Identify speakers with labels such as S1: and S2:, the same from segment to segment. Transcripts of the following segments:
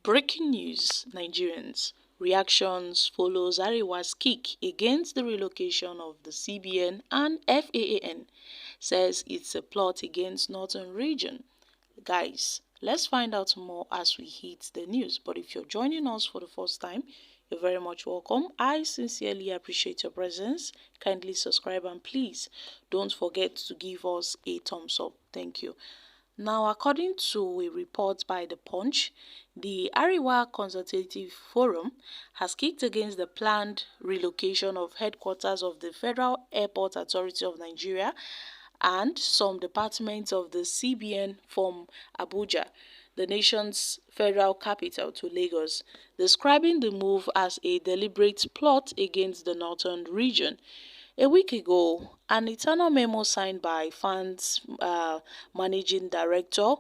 S1: Breaking news, Nigerians. Reactions follows Arewa's kick against the relocation of the CBN, and Faan says it's a plot against Northern region. Guys, let's find out more as we hit the news. But if you're joining us for the first time, you're very much welcome. I sincerely appreciate your presence. Kindly subscribe and please don't forget to give us a thumbs up. Thank you. Now, according to a report by The Punch, the Arewa Consultative Forum has kicked against the planned relocation of headquarters of the Federal Airport Authority of Nigeria and some departments of the CBN from Abuja, the nation's federal capital, to Lagos, describing the move as a deliberate plot against the northern region. A week ago, an internal memo signed by Faan's managing director,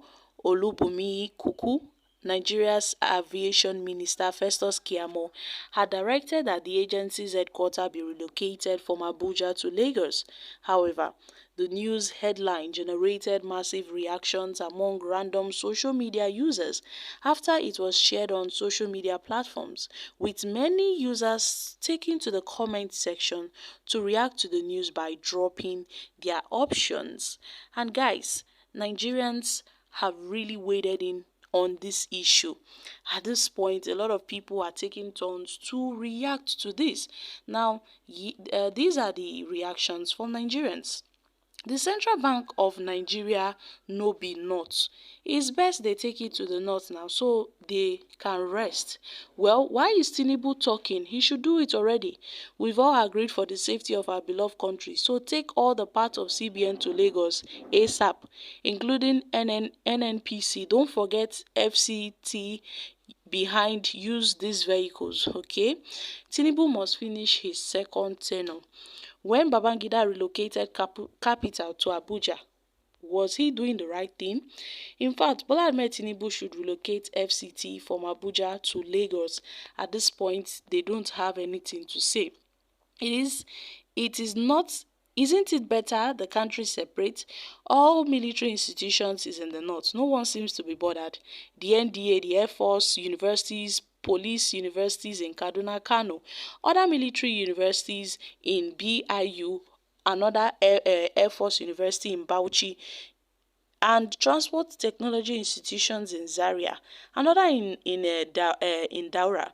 S1: Olubunmi Kuku, Nigeria's aviation minister Festus Keyamo, had directed that the agency's headquarters be relocated from Abuja to Lagos. However, the news headline generated massive reactions among random social media users after it was shared on social media platforms, with many users taking to the comment section to react to the news by dropping their options. And guys, Nigerians have really waded in on this issue. At this point, a lot of people are taking turns to react to this. Now, these are the reactions from Nigerians. The Central Bank of Nigeria no be north. It's best they take it to the north now so they can rest. Well, why is Tinubu talking? He should do it already. We've all agreed for the safety of our beloved country, so take all the parts of CBN to Lagos ASAP, including NNPC. Don't forget FCT behind. Use these vehicles, okay? Tinubu must finish his second tenure. When Babangida relocated capital to Abuja, was he doing the right thing? In fact, Bola Ahmed Tinubu should relocate FCT from Abuja to Lagos. At this point, they don't have anything to say. It is not. Isn't it better the country separate? All military institutions is in the north. No one seems to be bothered. The NDA, the Air Force, universities, police universities in Kaduna, Kano, other military universities in BIU, another Air Force University in Bauchi, and transport technology institutions in Zaria, another in Daura.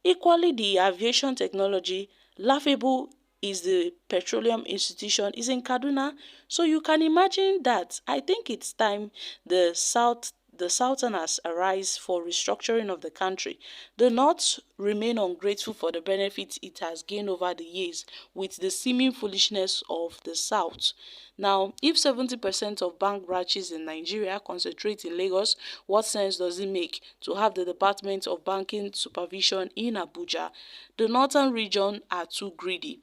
S1: Equally, the aviation technology, laughable is the petroleum institution, is in Kaduna. So you can imagine that. I think it's time the Southerners arise for restructuring of the country. The North remain ungrateful for the benefits it has gained over the years with the seeming foolishness of the South. Now, if 70% of bank branches in Nigeria concentrate in Lagos, what sense does it make to have the Department of Banking Supervision in Abuja? The northern region are too greedy.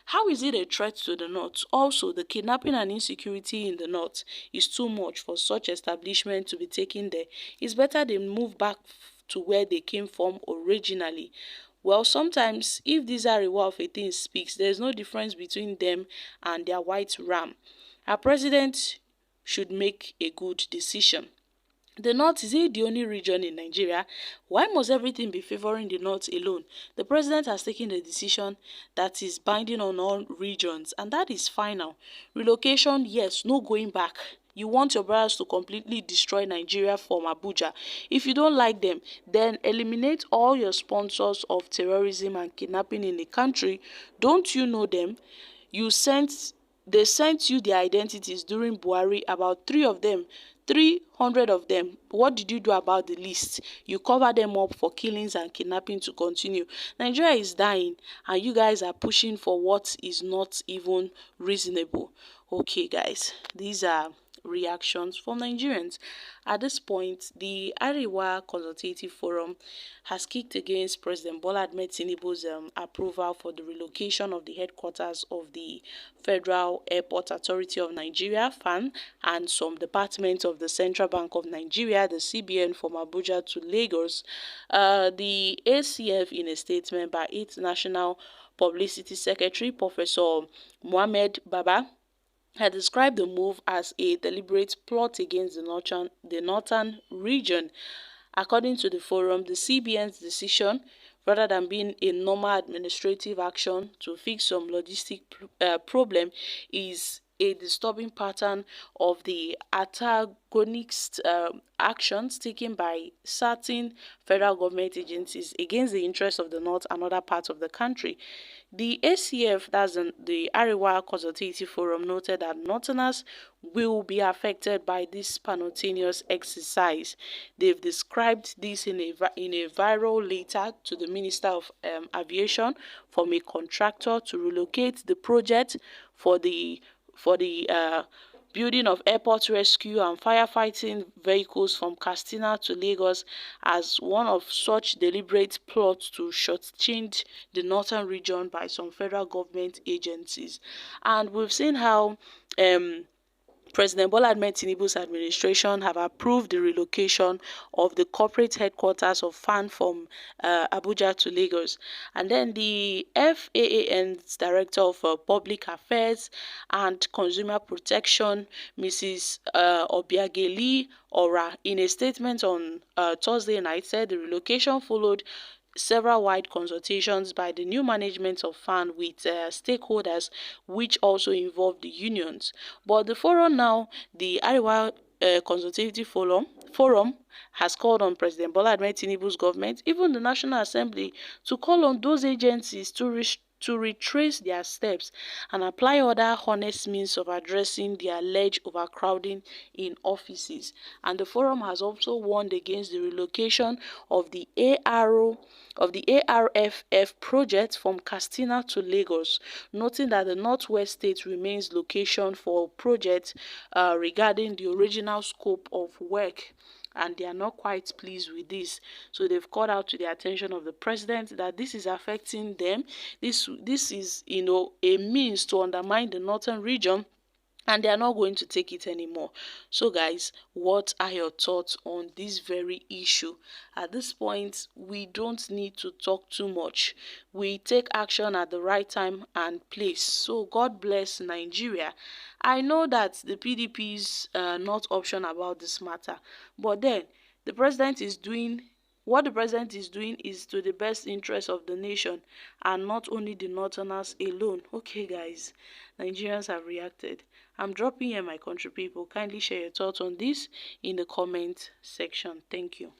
S1: How is it a threat to the north? Also, the kidnapping and insecurity in the north is too much for such establishment to be taken there. It's better they move back to where they came from originally. Well, sometimes if these Arewa of a thing speaks, there's no difference between them and their white ram. Our president should make a good decision. The North, is it the only region in Nigeria? Why must everything be favoring the North alone? The president has taken a decision that is binding on all regions, and that is final. Relocation, yes, no going back. You want your brothers to completely destroy Nigeria from Abuja. If you don't like them, then eliminate all your sponsors of terrorism and kidnapping in the country. Don't you know them? They sent you their identities during Buhari, about 300 of them. What did you do about the list? You cover them up for killings and kidnapping to continue. Nigeria is dying and you guys are pushing for what is not even reasonable. Okay guys, these are reactions from Nigerians. At this point, the Arewa Consultative Forum has kicked against President Bola Ahmed Tinubu's approval for the relocation of the headquarters of the Federal Airport Authority of Nigeria, Faan, and some departments of the Central Bank of Nigeria, the CBN, from Abuja to Lagos. The ACF, in a statement by its National Publicity Secretary, Professor Mohammed Baba, had described the move as a deliberate plot against the northern region. According to the forum, the CBN's decision, rather than being a normal administrative action to fix some logistic problem, is a disturbing pattern of the antagonist actions taken by certain federal government agencies against the interests of the North and other parts of the country. The ACF, that's the Arewa Consultative Forum, noted that Northerners will be affected by this spontaneous exercise. They've described this in a viral letter to the Minister of Aviation from a contractor to relocate the project for the building of airport rescue and firefighting vehicles from Katsina to Lagos as one of such deliberate plots to shortchange the northern region by some federal government agencies. And we've seen how President Bola Ahmed Tinubu's administration have approved the relocation of the corporate headquarters of Faan from Abuja to Lagos. And then the FAAN's Director of Public Affairs and Consumer Protection, Mrs. Obiageli Ora, in a statement on Thursday night, said the relocation followed several wide consultations by the new management of Faan with stakeholders, which also involved the unions. But the forum now, the Arewa Consultative Forum, has called on President Bola Ahmed Tinubu's government, even the National Assembly, to call on those agencies to retrace their steps and apply other honest means of addressing the alleged overcrowding in offices. And the forum has also warned against the relocation of the ARFF project from Katsina to Lagos, noting that the Northwest state remains location for projects regarding the original scope of work, and they are not quite pleased with this. So they've called out to the attention of the president that this is affecting them. This is, a means to undermine the northern region, and they are not going to take it anymore. So guys, what are your thoughts on this very issue? At this point, we don't need to talk too much. We take action at the right time and place. So God bless Nigeria. I know that the PDP is not option about this matter, but then the president is doing what the president is doing is to the best interest of the nation and not only the northerners alone. Okay guys, Nigerians have reacted. I'm dropping here, my country people. Kindly share your thoughts on this in the comment section. Thank you.